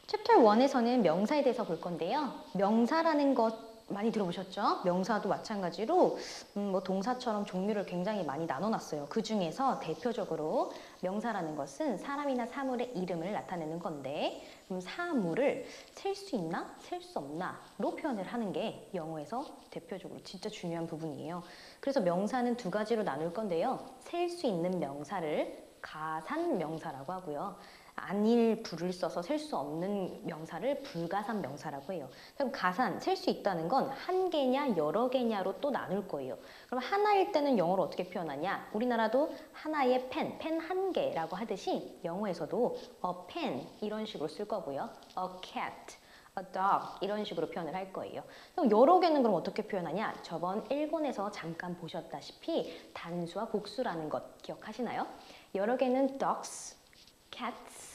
챕터 1에서는 명사에 대해서 볼 건데요. 명사라는 것 많이 들어보셨죠? 명사도 마찬가지로 뭐 동사처럼 종류를 굉장히 많이 나눠놨어요. 그 중에서 대표적으로 명사라는 것은 사람이나 사물의 이름을 나타내는 건데 사물을 셀 수 있나? 셀 수 없나?로 표현을 하는 게 영어에서 대표적으로 진짜 중요한 부분이에요. 그래서 명사는 두 가지로 나눌 건데요. 셀 수 있는 명사를 가산 명사라고 하고요. 아닐 부를 써서 셀 수 없는 명사를 불가산 명사라고 해요. 그럼 가산, 셀 수 있다는 건 한 개냐 여러 개냐로 또 나눌 거예요. 그럼 하나일 때는 영어로 어떻게 표현하냐? 우리나라도 하나의 펜 한 개라고 하듯이 영어에서도 a pen 이런 식으로 쓸 거고요. a cat, a dog 이런 식으로 표현을 할 거예요. 그럼 여러 개는 그럼 어떻게 표현하냐? 저번 1권에서 잠깐 보셨다시피 단수와 복수라는 것 기억하시나요? 여러 개는 dogs, cats,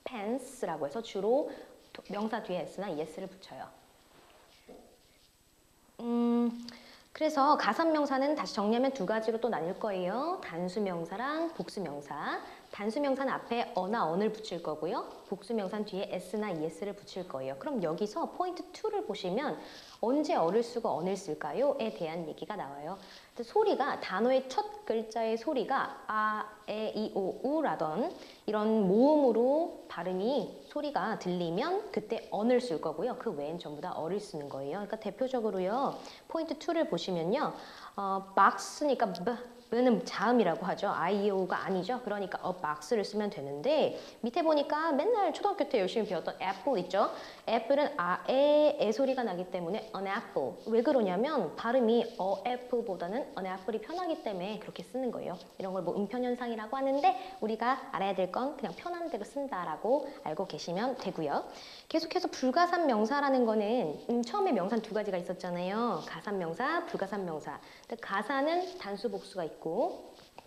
pens라고 해서 주로 명사 뒤에 s나 es를 붙여요. 그래서 가산명사는 다시 정리하면 두 가지로 또 나뉠 거예요. 단수명사랑 복수명사. 단수명사는 앞에 어나 언을 붙일 거고요. 복수명사는 뒤에 s나 es를 붙일 거예요. 그럼 여기서 포인트 2를 보시면 언제 어를 쓰고 언을 쓸까요? 에 대한 얘기가 나와요. 소리가 단어의 첫 글자의 소리가 아, 에, 이, 오, 우라던 이런 모음으로 발음이 소리가 들리면 그때 언을 쓸 거고요. 그 외엔 전부 다 어를 쓰는 거예요. 그러니까 대표적으로요. 포인트 2를 보시면요. box니까 는 자음이라고 하죠. IEO가 아니죠. 그러니까 a box를 쓰면 되는데 밑에 보니까 맨날 초등학교 때 열심히 배웠던 apple 있죠. apple은 에 소리가 나기 때문에 an apple. 왜 그러냐면 발음이 a apple보다는 an apple이 편하기 때문에 그렇게 쓰는 거예요. 이런 걸 뭐 음편현상이라고 하는데 우리가 알아야 될 건 그냥 편한 대로 쓴다라고 알고 계시면 되고요. 계속해서 불가산 명사라는 거는 처음에 명사는 두 가지가 있었잖아요. 가산 명사, 불가산 명사. 근데 가산은 단수 복수가 있고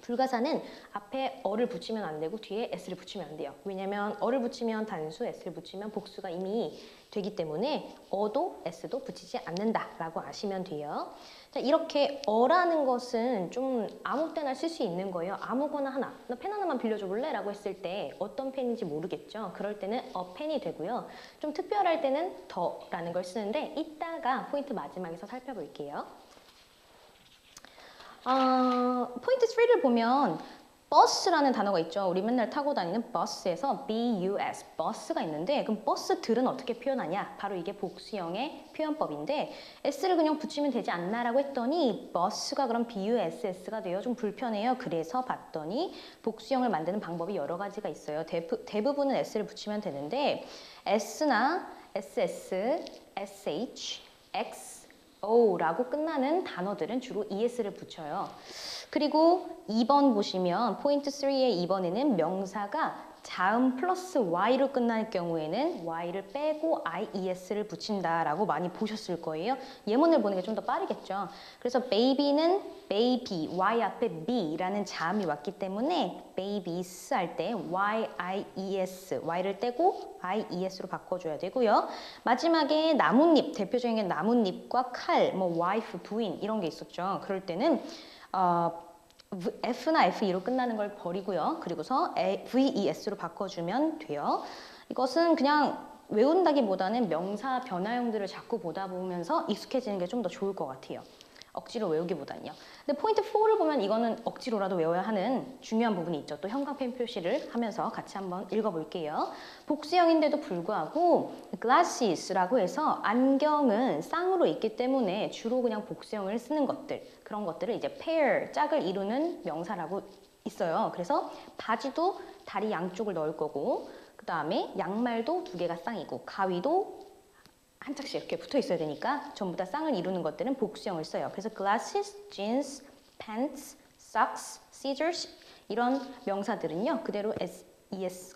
불가산은 앞에 어를 붙이면 안 되고 뒤에 s를 붙이면 안 돼요. 왜냐면 어를 붙이면 단수, s를 붙이면 복수가 이미 되기 때문에 어도 s도 붙이지 않는다라고 아시면 돼요. 자, 이렇게 어라는 것은 좀 아무 때나 쓸 수 있는 거예요. 아무거나 하나. 너 펜 하나만 빌려줘 볼래? 라고 했을 때 어떤 펜인지 모르겠죠. 그럴 때는 펜이 되고요. 좀 특별할 때는 더라는 걸 쓰는데 이따가 포인트 마지막에서 살펴볼게요. 포인트 3를 보면 버스라는 단어가 있죠. 우리 맨날 타고 다니는 버스에서 bus, 버스가 있는데 그럼 버스들은 어떻게 표현하냐? 바로 이게 복수형의 표현법인데 s를 그냥 붙이면 되지 않나라고 했더니 버스가 그럼 buss가 돼요. 좀 불편해요. 그래서 봤더니 복수형을 만드는 방법이 여러 가지가 있어요. 대부분은 s를 붙이면 되는데 s나 ss, sh, x, o라고 끝나는 단어들은 주로 es를 붙여요. 그리고 2번 보시면 포인트 3의 2번에는 명사가 자음 플러스 y로 끝날 경우에는 y를 빼고 ies를 붙인다라고 많이 보셨을 거예요. 예문을 보는 게 좀 더 빠르겠죠. 그래서 baby는 baby, y 앞에 b라는 자음이 왔기 때문에 babies 할 때 yies, y를 떼고 ies로 바꿔줘야 되고요. 마지막에 나뭇잎, 대표적인 게 나뭇잎과 칼, 뭐 wife, 부인 이런 게 있었죠. 그럴 때는 F나 FE로 끝나는 걸 버리고요. 그리고서 VES로 바꿔주면 돼요. 이것은 그냥 외운다기보다는 명사 변화형들을 자꾸 보다 보면서 익숙해지는 게 좀 더 좋을 것 같아요. 억지로 외우기보다는요. 근데 포인트 4를 보면 이거는 억지로라도 외워야 하는 중요한 부분이 있죠. 또 형광펜 표시를 하면서 같이 한번 읽어볼게요. 복수형인데도 불구하고 glasses라고 해서 안경은 쌍으로 있기 때문에 주로 그냥 복수형을 쓰는 것들 그런 것들을 이제 pair, 짝을 이루는 명사라고 있어요. 그래서 바지도 다리 양쪽을 넣을 거고 그 다음에 양말도 두 개가 쌍이고 가위도 한 짝씩 이렇게 붙어 있어야 되니까 전부 다 쌍을 이루는 것들은 복수형을 써요. 그래서 glasses, jeans, pants, socks, scissors 이런 명사들은요. 그대로 es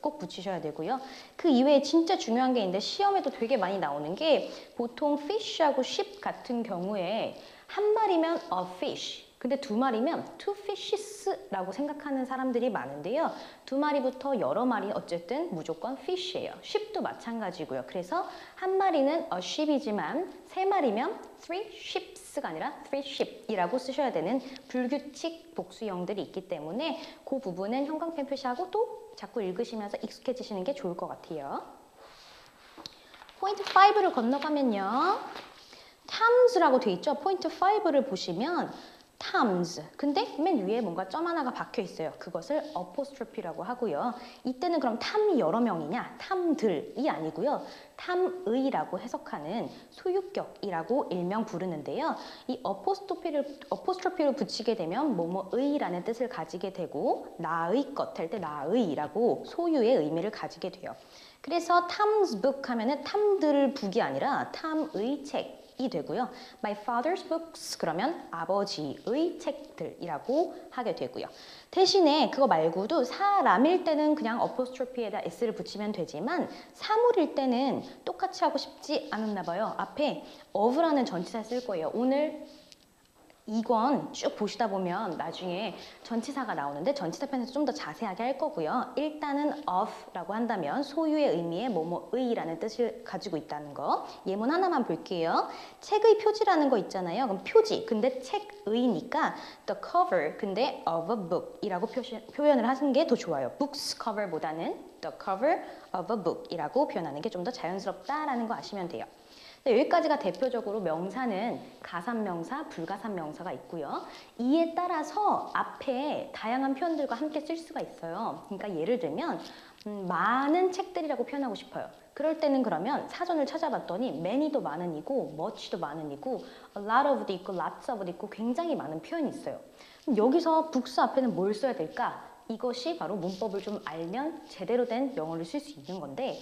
꼭 붙이셔야 되고요. 그 이외에 진짜 중요한 게 있는데 시험에도 되게 많이 나오는 게 보통 fish하고 ship 같은 경우에 한 마리면 a fish 근데 두 마리면 two fishes라고 생각하는 사람들이 많은데요. 두 마리부터 여러 마리 어쨌든 무조건 fish예요. ship도 마찬가지고요. 그래서 한 마리는 a ship이지만 세 마리면 three ships가 아니라 three ship이라고 쓰셔야 되는 불규칙 복수형들이 있기 때문에 그 부분은 형광펜 표시하고 또 자꾸 읽으시면서 익숙해지시는 게 좋을 것 같아요. 포인트 5를 건너가면요. times,라고 돼 있죠. 포인트 5를 보시면 times. 근데 맨 위에 뭔가 점 하나가 박혀 있어요. 그것을 apostrophe라고 하고요. 이때는 그럼 탐이 여러 명이냐? 탐들이 아니고요. 탐의라고 해석하는 소유격이라고 일명 부르는데요. 이 apostrophe를 붙이게 되면 뭐뭐의라는 뜻을 가지게 되고 나의 것 할 때 나의라고 소유의 의미를 가지게 돼요. 그래서 탐's book 하면은 탐들 북이 아니라 탐의 책 이 되고요. My father's books 그러면 아버지의 책들이라고 하게 되고요. 대신에 그거 말고도 사람일 때는 그냥 apostrophe에다 s를 붙이면 되지만 사물일 때는 똑같이 하고 싶지 않았나 봐요. 앞에 of라는 전치사 쓸 거예요. 오늘 이권 쭉 보시다 보면 나중에 전치사가 나오는데 전치사 편에서 좀 더 자세하게 할 거고요. 일단은 of라고 한다면 소유의 의미의 뭐뭐의라는 뜻을 가지고 있다는 거. 예문 하나만 볼게요. 책의 표지라는 거 있잖아요. 그럼 표지, 근데 책의니까 the cover, 근데 of a book이라고 표현을 하는 게 더 좋아요. books cover보다는 the cover of a book이라고 표현하는 게 좀 더 자연스럽다라는 거 아시면 돼요. 여기까지가 대표적으로 명사는 가산명사, 불가산명사가 있고요. 이에 따라서 앞에 다양한 표현들과 함께 쓸 수가 있어요. 그러니까 예를 들면 많은 책들이라고 표현하고 싶어요. 그럴 때는 그러면 사전을 찾아봤더니 many도 많은 이고 much도 많은 이고 a lot of도 있고 lots of도 있고 굉장히 많은 표현이 있어요. 그럼 여기서 books 앞에는 뭘 써야 될까? 이것이 바로 문법을 좀 알면 제대로 된 영어를 쓸 수 있는 건데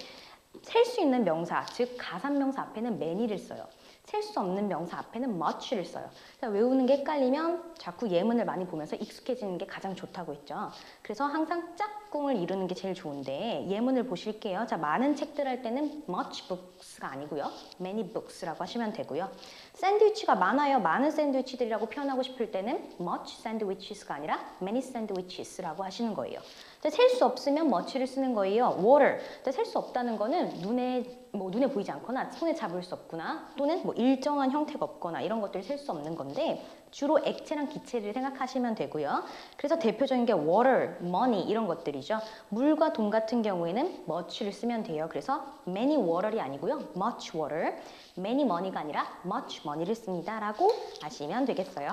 셀 수 있는 명사, 즉 가산명사 앞에는 many를 써요. 셀 수 없는 명사 앞에는 much를 써요. 자, 외우는 게 헷갈리면 자꾸 예문을 많이 보면서 익숙해지는 게 가장 좋다고 했죠. 그래서 항상 짝꿍을 이루는 게 제일 좋은데 예문을 보실게요. 자, 많은 책들 할 때는 much books가 아니고요. many books라고 하시면 되고요. 샌드위치가 많아요. 많은 샌드위치들이라고 표현하고 싶을 때는 much sandwiches가 아니라 many sandwiches라고 하시는 거예요. 셀 수 없으면 much를 쓰는 거예요. water. 셀 수 없다는 거는 눈에 보이지 않거나 손에 잡을 수 없거나 또는 뭐 일정한 형태가 없거나 이런 것들을 셀 수 없는 건데 주로 액체랑 기체를 생각하시면 되고요. 그래서 대표적인 게 water, money 이런 것들이죠. 물과 돈 같은 경우에는 much를 쓰면 돼요. 그래서 many water이 아니고요. much water, many money가 아니라 much money를 씁니다. 라고 아시면 되겠어요.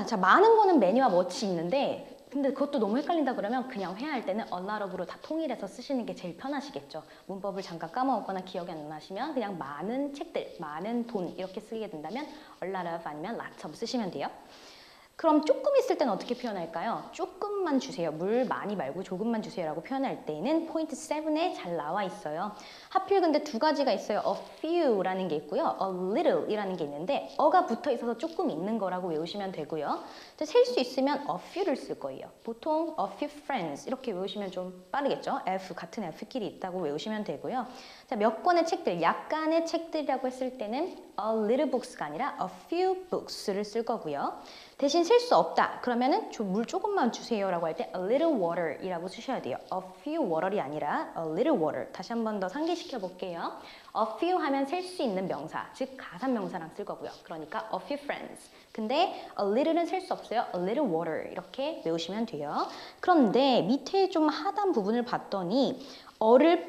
자, 많은 거는 many와 much이 있는데 근데 그것도 너무 헷갈린다 그러면 그냥 회화할 때는 a lot of로 다 통일해서 쓰시는 게 제일 편하시겠죠. 문법을 잠깐 까먹었거나 기억이 안 나시면 그냥 많은 책들, 많은 돈 이렇게 쓰게 된다면 a lot of 아니면 lots of 쓰시면 돼요. 그럼 조금 있을 때는 어떻게 표현할까요? 조금만 주세요. 물 많이 말고 조금만 주세요라고 표현할 때는 포인트 7에 잘 나와 있어요. 하필 근데 두 가지가 있어요. a few라는 게 있고요. a little이라는 게 있는데 어가 붙어 있어서 조금 있는 거라고 외우시면 되고요. 셀 수 있으면 a few를 쓸 거예요. 보통 a few friends 이렇게 외우시면 좀 빠르겠죠? F 같은 F끼리 있다고 외우시면 되고요. 자, 몇 권의 책들, 약간의 책들이라고 했을 때는 a little books가 아니라 a few books를 쓸 거고요. 대신 셀 수 없다. 그러면은 물 조금만 주세요라고 할 때 a little water이라고 쓰셔야 돼요. a few water이 아니라 a little water. 다시 한 번 더 상기시켜 볼게요. a few 하면 셀 수 있는 명사, 즉 가산명사랑 쓸 거고요. 그러니까 a few friends. 근데 a little는 셀 수 없어요. a little water 이렇게 외우시면 돼요. 그런데 밑에 좀 하단 부분을 봤더니 어를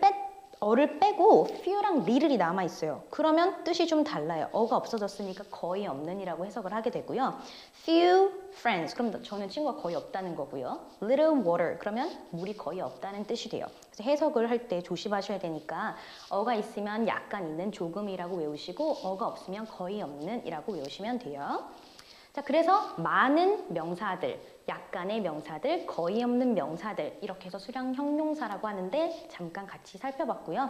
빼고 few랑 little이 남아있어요. 그러면 뜻이 좀 달라요. 어가 없어졌으니까 거의 없는이라고 해석을 하게 되고요. few friends, 그럼 저는 친구가 거의 없다는 거고요. little water, 그러면 물이 거의 없다는 뜻이 돼요. 그래서 해석을 할 때 조심하셔야 되니까 어가 있으면 약간 있는 조금이라고 외우시고 어가 없으면 거의 없는이라고 외우시면 돼요. 자, 그래서 많은 명사들, 약간의 명사들, 거의 없는 명사들 이렇게 해서 수량 형용사라고 하는데 잠깐 같이 살펴봤고요.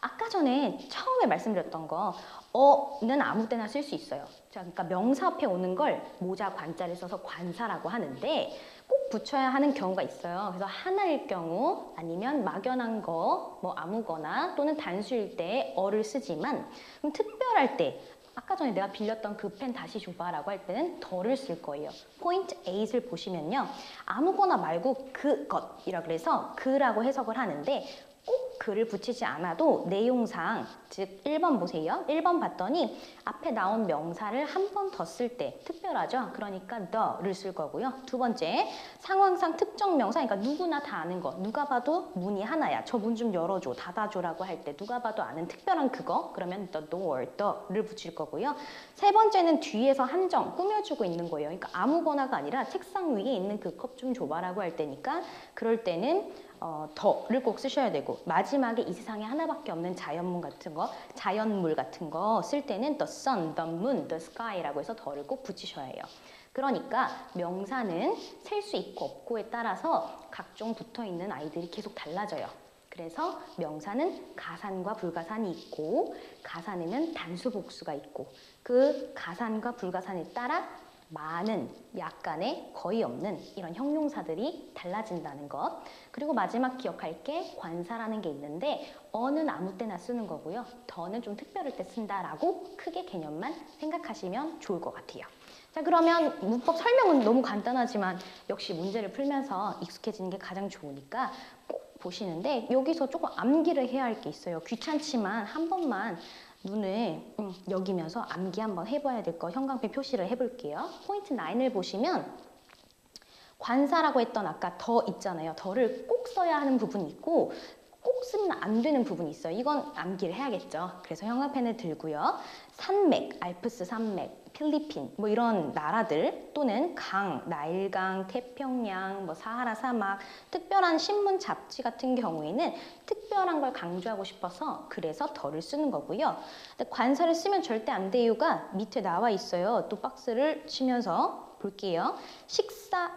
아까 전에 처음에 말씀드렸던 거 어는 아무 때나 쓸 수 있어요. 자, 그러니까 명사 앞에 오는 걸 모자 관자를 써서 관사라고 하는데 꼭 붙여야 하는 경우가 있어요. 그래서 하나일 경우 아니면 막연한 거, 뭐 아무거나 또는 단수일 때 어를 쓰지만 그럼 특별할 때 아까 전에 내가 빌렸던 그 펜 다시 줘봐라고 할 때는 더를 쓸 거예요. 포인트 8을 보시면요. 아무거나 말고 그것이라 그래서 그라고 해석을 하는데 꼭 글을 붙이지 않아도 내용상, 즉 1번 보세요. 1번 봤더니 앞에 나온 명사를 한 번 더 쓸 때 특별하죠. 그러니까 the를 쓸 거고요. 두 번째, 상황상 특정 명사, 그러니까 누구나 다 아는 거. 누가 봐도 문이 하나야. 저 문 좀 열어줘, 닫아줘라고 할 때 누가 봐도 아는 특별한 그거. 그러면 the door, the를 붙일 거고요. 세 번째는 뒤에서 한정, 꾸며주고 있는 거예요. 그러니까 아무거나가 아니라 책상 위에 있는 그 컵 좀 줘봐라고 할 때니까 그럴 때는 더를 꼭 쓰셔야 되고, 마지막에 이 세상에 하나밖에 없는 자연물 같은 거 쓸 때는 the sun, the moon, the sky라고 해서 더를 꼭 붙이셔야 해요. 그러니까 명사는 셀 수 있고 없고에 따라서 각종 붙어 있는 아이들이 계속 달라져요. 그래서 명사는 가산과 불가산이 있고, 가산에는 단수 복수가 있고, 그 가산과 불가산에 따라 많은, 약간의, 거의 없는 이런 형용사들이 달라진다는 것. 그리고 마지막 기억할 게 관사라는 게 있는데 어는 아무 때나 쓰는 거고요. 더는 좀 특별할 때 쓴다라고 크게 개념만 생각하시면 좋을 것 같아요. 자, 그러면 문법 설명은 너무 간단하지만 역시 문제를 풀면서 익숙해지는 게 가장 좋으니까 꼭 보시는데, 여기서 조금 암기를 해야 할 게 있어요. 귀찮지만 한 번만 눈을 여기면서 암기 한번 해봐야 될 거 형광펜 표시를 해볼게요. 포인트 9을 보시면 관사라고 했던 아까 더 있잖아요. 더를 꼭 써야 하는 부분이 있고 꼭 쓰면 안 되는 부분이 있어요. 이건 암기를 해야겠죠. 그래서 형광펜을 들고요. 산맥, 알프스 산맥, 필리핀 뭐 이런 나라들, 또는 강, 나일강, 태평양, 뭐 사하라 사막, 특별한 신문 잡지 같은 경우에는 특별한 걸 강조하고 싶어서 그래서 더를 쓰는 거고요. 근데 관사를 쓰면 절대 안 될 이유가 밑에 나와 있어요. 또 박스를 치면서 볼게요. 식사,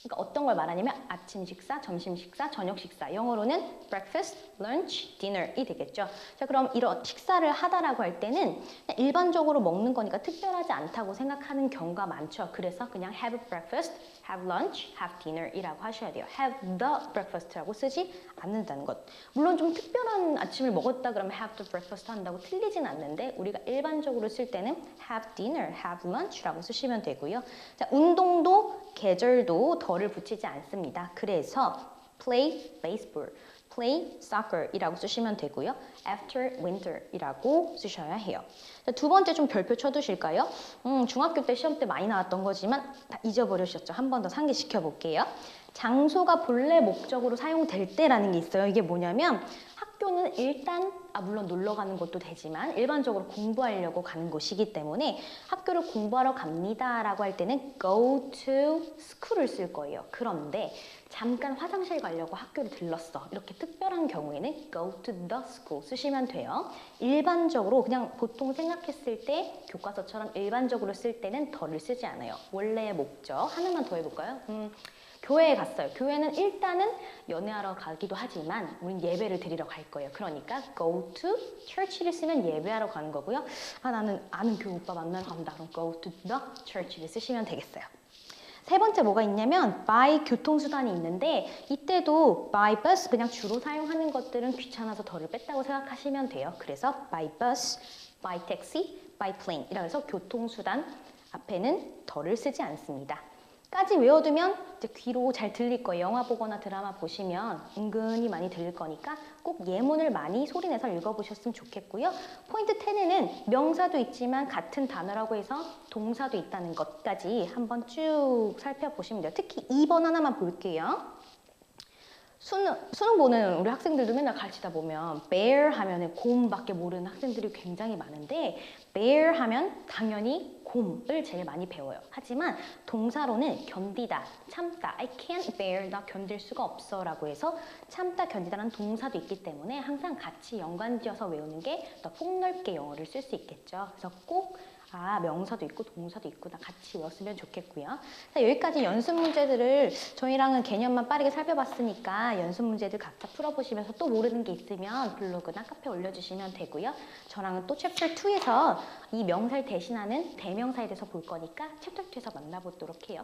그러니까 어떤 걸 말하냐면 아침 식사, 점심 식사, 저녁 식사. 영어로는 breakfast, lunch, dinner이 되겠죠. 자, 그럼 이런 식사를 하다라고 할 때는 일반적으로 먹는 거니까 특별하지 않다고 생각하는 경우가 많죠. 그래서 그냥 have breakfast, have lunch, have dinner이라고 하셔야 돼요. have the breakfast라고 쓰지 않는다는 것. 물론 좀 특별한 아침을 먹었다 그러면 have the breakfast 한다고 틀리진 않는데 우리가 일반적으로 쓸 때는 have dinner, have lunch라고 쓰시면 되고요. 자, 운동도 계절도 더를 붙이지 않습니다. 그래서 play baseball, play soccer이라고 쓰시면 되고요. after winter이라고 쓰셔야 해요. 자, 두 번째 좀 별표 쳐두실까요? 중학교 때 시험 때 많이 나왔던 거지만 다 잊어버리셨죠? 한 번 더 상기시켜 볼게요. 장소가 본래 목적으로 사용될 때라는 게 있어요. 이게 뭐냐면 학교는 일단 물론 놀러 가는 것도 되지만 일반적으로 공부하려고 가는 곳이기 때문에 학교를 공부하러 갑니다라고 할 때는 go to school을 쓸 거예요. 그런데 잠깐 화장실 가려고 학교를 들렀어. 이렇게 특별한 경우에는 go to the school 쓰시면 돼요. 일반적으로 그냥 보통 생각했을 때 교과서처럼 일반적으로 쓸 때는 더를 쓰지 않아요. 원래의 목적 하나만 더 해볼까요? 교회에 갔어요. 교회는 일단은 연애하러 가기도 하지만 우린 예배를 드리러 갈 거예요. 그러니까 go to church를 쓰면 예배하러 가는 거고요. 나는 아는 교회 오빠 만나러 간다. 그럼 go to the church를 쓰시면 되겠어요. 세 번째 뭐가 있냐면 by 교통수단이 있는데 이때도 by bus 그냥 주로 사용하는 것들은 귀찮아서 더를 뺐다고 생각하시면 돼요. 그래서 by bus, by taxi, by plane 이라 해서 교통수단 앞에는 더를 쓰지 않습니다. 까지 외워두면 이제 귀로 잘 들릴 거예요. 영화 보거나 드라마 보시면 은근히 많이 들릴 거니까 꼭 예문을 많이 소리내서 읽어보셨으면 좋겠고요. 포인트 10에는 명사도 있지만 같은 단어라고 해서 동사도 있다는 것까지 한번 쭉 살펴보시면 돼요. 특히 2번 하나만 볼게요. 수능 보는 우리 학생들도 맨날 가르치다 보면 bear 하면은 곰밖에 모르는 학생들이 굉장히 많은데 bear 하면 당연히 곰을 제일 많이 배워요. 하지만 동사로는 견디다, 참다, I can't bear, 나 견딜 수가 없어 라고 해서 참다, 견디다라는 동사도 있기 때문에 항상 같이 연관지어서 외우는 게 더 폭넓게 영어를 쓸 수 있겠죠. 그래서 꼭 명사도 있고 동사도 있구나 같이 외웠으면 좋겠고요. 자, 여기까지 연습 문제들을 저희랑은 개념만 빠르게 살펴봤으니까 연습 문제들 각자 풀어보시면서 또 모르는 게 있으면 블로그나 카페에 올려주시면 되고요. 저랑은 또 챕터 2에서 이 명사를 대신하는 대명사에 대해서 볼 거니까 챕터 2에서 만나보도록 해요.